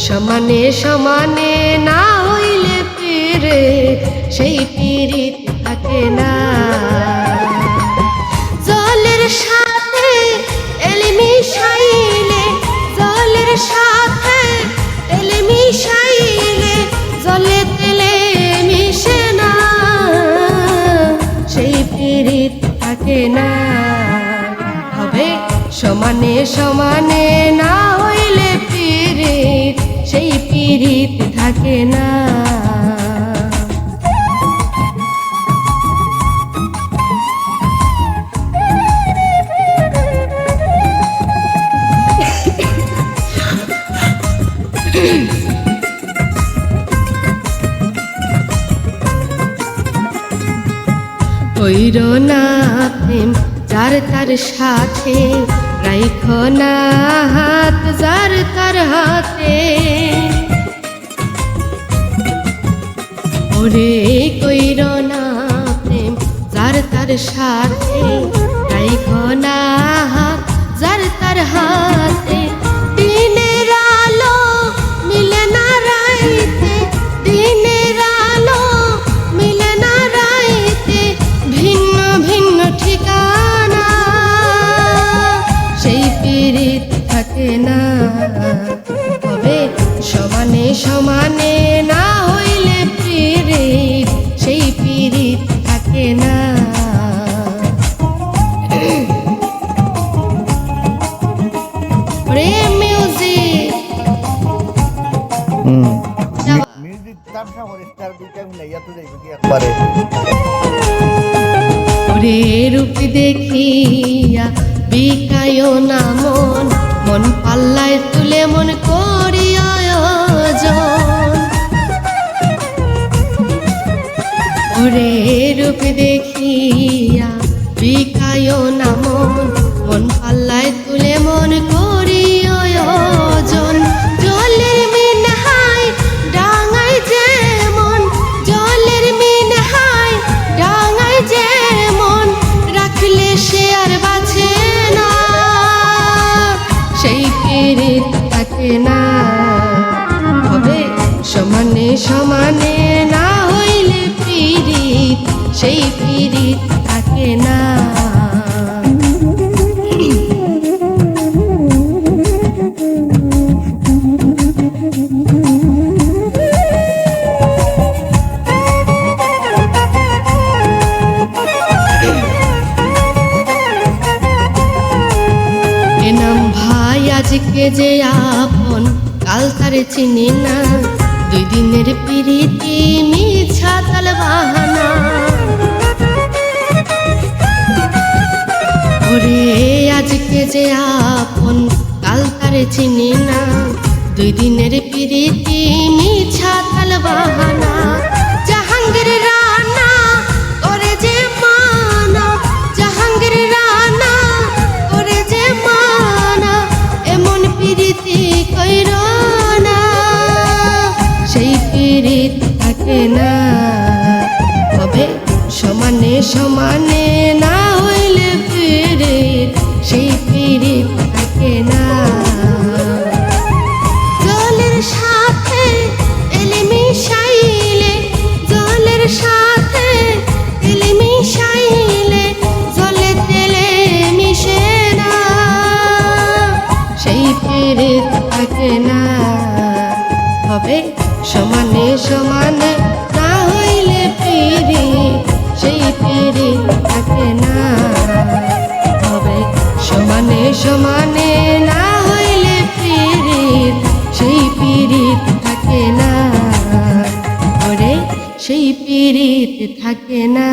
সমানে সমানে না হইলে পীরে সেই পীরিত থাকে না। জলের সাথে তেল মিশাইলে, জলের সাথে তেল মিশাইলে জলে তেলে মিশে না, সেই পীরিত থাকে না। হবে সমানে সমানে না হইলে পীরিত সেই পীরিত থাকে না। কইরো না প্রেম যার তার সাথে, রাইখো না হাত যার তার হাতে। ওরে কইরো না প্রেম যার তার সাথে, রাইখো না হাত যার তার হাতে। দিনের আলো মিলে না রাইতে, দিনের আলো মিলে না রাইতে, ভিন্ন ভিন্ন ঠিকানা, সেই পীরিত থাকে না। তবে সমানে সমানে না হইলে পীরিত সেই পীরিত থাকে না। মিউজিক রে রূপ দেখিয়া বিকায় না মন, মন পাল্লায় তুলে মন করি আয়োজন। ওরে রূপ দেখিয়া বিকায় না মন, মন পাল্লায় তুলে মন করি আয়োজন। জলের মিনহায় ডাঙায় যেমন, জলের মিনহায় ডাঙায় যেমন, রাখলে সে আর বাঁচে না, সেই পীরিত থাকে না। হবে সমানে সমানে না হইলে পীরিত সেই পীরিত থাকে না। আজকে যে আপন কাল তারে চিনি না, দুই দিনের প্রীতি মিছা তাল বাহানা। ওরে আজকে যে আপন কাল তারে চিনি না, দুই দিনের প্রীতি মিছা তাল বাহানা। জাহাঙ্গীর রানা করে যে মানা, জাহাঙ্গীর রানা করে যে মানা, এমন পীরিতি কইরো না, সেই পীরিত থাকে না। হবে সমানে সমানে না হইলে পীরিত সেই পীরিত থাকে না। জলের সাথে তেল মিশাইলে, জলের সাথে তেল মিশাইলে জলে তেলে মিশে না, সেই পীরিত থাকে না। হবে সমানে সমানে না হইলে পীরিত সেই পীরিত থাকে না। হবে সমানে সমানে না হইলে পীরিত সেই পীরিত থাকে না। ওরে সেই পীরিত থাকে না।